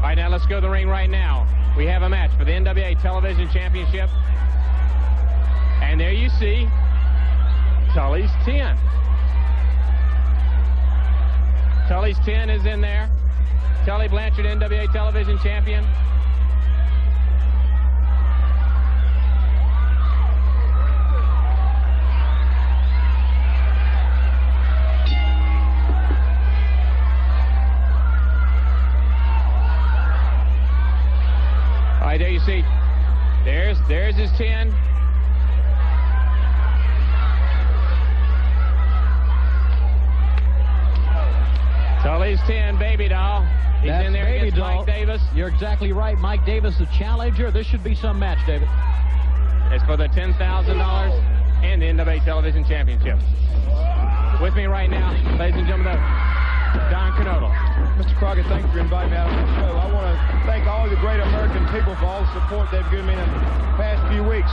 All right, now let's go to the ring right now. We have a match for the NWA Television Championship. And there you see Tully's 10. Tully's 10 is in there. Tully Blanchard, NWA Television Champion. All right, there you see. There's his 10. Tully's 10, Baby Doll. He's in there against Mike Davis. You're exactly right. Mike Davis, the challenger. This should be some match, David. It's for the $10,000 and the NWA Television Championship. With me right now, ladies and gentlemen, Don Canolo. Mr. Crockett, thank you for inviting me out on the show. I want to thank all the great American people for all the support they've given me in the past few weeks.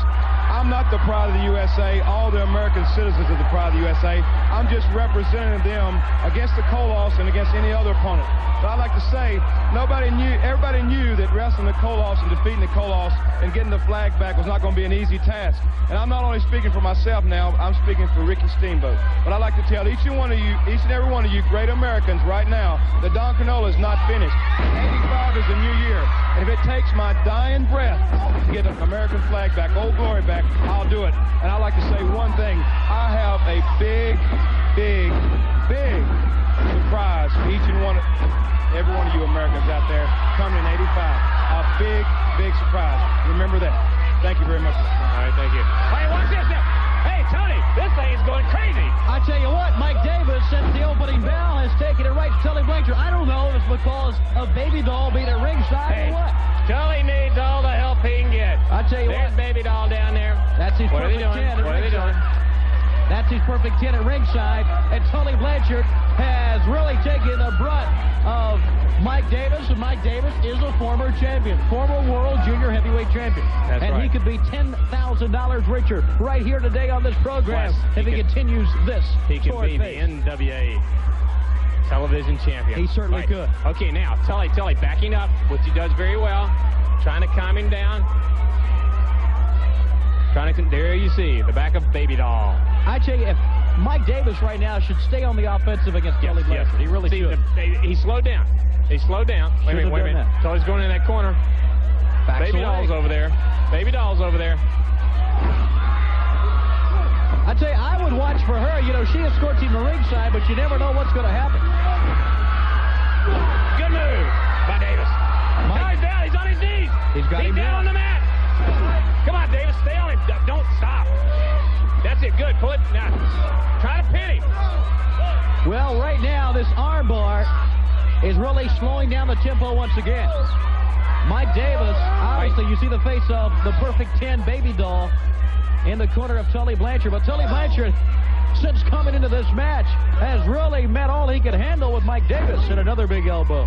I'm not the pride of the USA. All the American citizens are the pride of the USA. I'm just representing them against the Koloffs and against any other opponent. But I'd like to say, everybody knew that wrestling the Koloffs and defeating the Koloffs and getting the flag back was not going to be an easy task. And I'm not only speaking for myself now, I'm speaking for Ricky Steamboat. But I'd like to tell each and every one of you great Americans right now that Don Canolo is not finished. 85 is a new year. And if it takes my dying breath to get the American flag back, Old Glory back, I'll do it. And I'd like to say one thing. I have a big, big, big surprise for every one of you Americans out there coming in 85. A big, big surprise. Remember that. Thank you very much. All right, thank you. Hey, watch this now. Hey, Tony, this thing's going crazy. I tell you what, Mike Davis, since the opening bell, has taken it right to Tully Blanchard. I don't know if it's because of Baby Doll being at ringside or what. Tully needs all the help he can get. I tell you There's what. Baby Doll down there. That's his perfect 10 at ringside. That's his perfect 10 at ringside. And Tully Blanchard has really taken the brunt of Mike Davis, and Mike Davis is a former champion, former world junior heavyweight champion. That's and right. He could be $10,000 richer right here today on this program if he continues this. He could be the NWA Television Champion. He certainly could. Okay, now, Tully backing up, which he does very well, trying to calm him down. There you see, the back of Baby Doll. I tell you, if Mike Davis right now should stay on the offensive against Tully Blanchard. He really should. He slowed down. He slowed down. Wait a minute. Tully's going in that corner. Baby Doll's over there. Baby Doll's over there. I tell you, I would watch for her. You know, she escorts him to ringside, but you never know what's going to happen. Good move by Davis. Tully's down. He's on his knees. He's down on the mat. Come on, Davis. Stay on him. Don't stop. That's it. Good. Pull it. Now, try to pin him. Well, right now, this arm bar is really slowing down the tempo once again. Mike Davis, obviously, you see the face of the perfect 10 Baby Doll in the corner of Tully Blanchard. But Tully Blanchard, since coming into this match, has really met all he could handle with Mike Davis and another big elbow.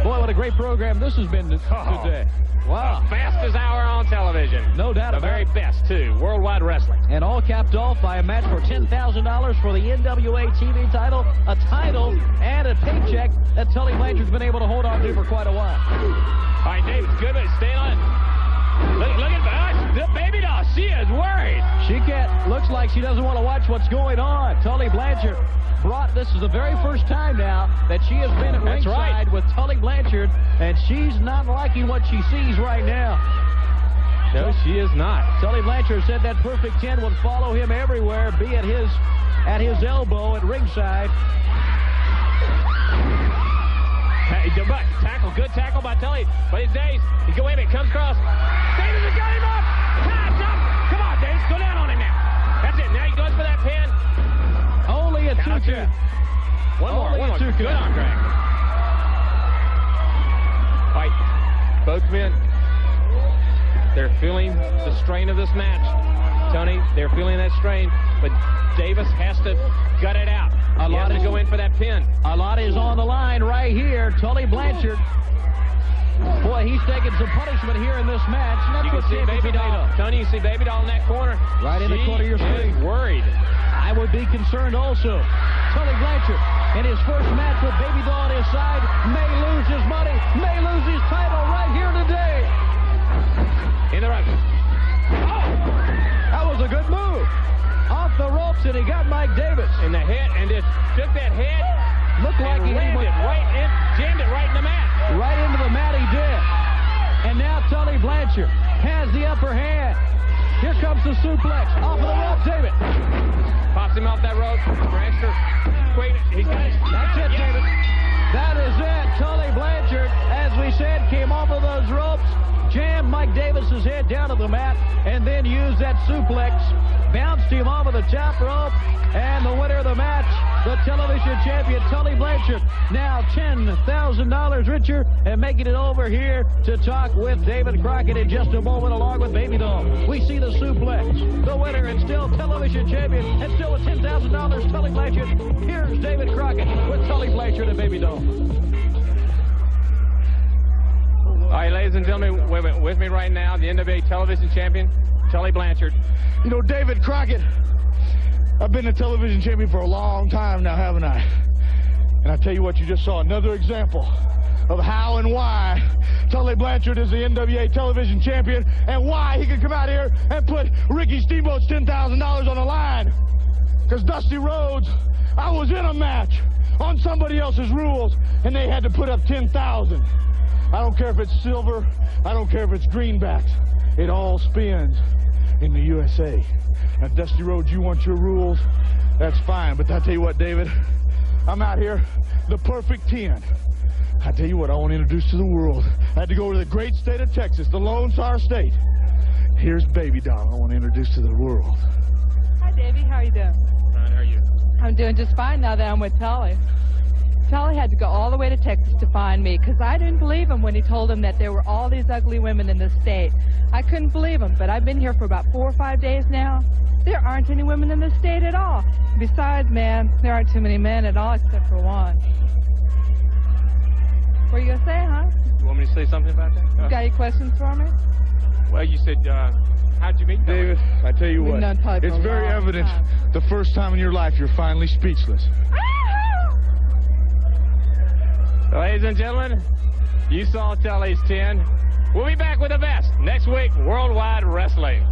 Boy, what a great program this has been today. Wow. The fastest hour on television. No doubt about it. The very best, too. Worldwide Wrestling. And all capped off by a match for $10,000 for the NWA TV title, a title, and a paycheck that Tully Blanchard's been able to hold on to for quite a while. All right, Davis, good. Stay on it. Look at the Baby Doll. She is worried. Looks like she doesn't want to watch what's going on. Tully Blanchard this is the very first time now that she has been at ringside with Tully Blanchard, and she's not liking what she sees right now. No, she is not. Tully Blanchard said that perfect 10 would follow him everywhere, be at his elbow at ringside. Hey, good tackle by Tully. But his days, wait a minute, comes across. Davis has got him up. Come on, Davis, go down on him now. That's it. Now he goes for that pin. Only a 2 count. One more. Good arm drag. All right, both men, they're feeling the strain of this match. Tony, they're feeling that strain, but Davis has to gut it out. He has to go in for that pin. A lot is on the line right here. Tully Blanchard. Boy, he's taking some punishment here in this match. You can see Baby Doll. Tony, you see Baby Doll in that corner. Right in the corner of your screen. She's worried. I would be concerned also. Tully Blanchard, in his first match with Baby Doll on his side, may lose Davis. In the head, and just took that head. Looked like he jammed it right in the mat. Right into the mat he did. And now Tully Blanchard has the upper hand. Here comes the suplex. Off of the rope, David. Pops him off that rope. Blanchard. Wait, he's got it. That's it, David. That is it. Tully Blanchard, as we said, came off of those ropes, jammed Mike Davis's head down to the mat, and then used that suplex, bounced him off of the top rope, and the winner of the match, the television champion, Tully Blanchard, now $10,000 richer, and making it over here to talk with David Crockett in just a moment, along with Baby Doll. We see the suplex, the winner, and still television champion, and still with $10,000, Tully Blanchard. Here's David Crockett with Tully Blanchard and Baby Doll. All right, ladies and gentlemen, with me right now, the NWA television champion, Tully Blanchard. You know, David Crockett, I've been a television champion for a long time now, haven't I? And I tell you what, you just saw another example of how and why Tully Blanchard is the NWA television champion, and why he could come out here and put Ricky Steamboat's $10,000 on the line. Because Dusty Rhodes, I was in a match on somebody else's rules, and they had to put up $10,000. I don't care if it's silver, I don't care if it's greenbacks. It all spins in the USA. Now, Dusty Rhodes, you want your rules, that's fine. But I tell you what, David, I'm out here, the perfect 10. I tell you what, I want to introduce to the world. I had to go to the great state of Texas, the Lone Star State. Here's Baby Doll, I want to introduce to the world. Hi, Davey, how are you doing? Fine, how are you? I'm doing just fine now that I'm with Tully. Tully had to go all the way to Texas to find me, because I didn't believe him when he told him that there were all these ugly women in this state. I couldn't believe him, but I've been here for about 4 or 5 days now. There aren't any women in this state at all. Besides, man, there aren't too many men at all except for one. What are you going to say, huh? You want me to say something about that? You got any questions for me? Well, you said, how'd you meet Tully? David, I tell you We've what, known Tully for it's a very long evident time. the first time in your life you're finally speechless. Ladies and gentlemen, you saw Tully's 10. We'll be back with the best next week, Worldwide Wrestling.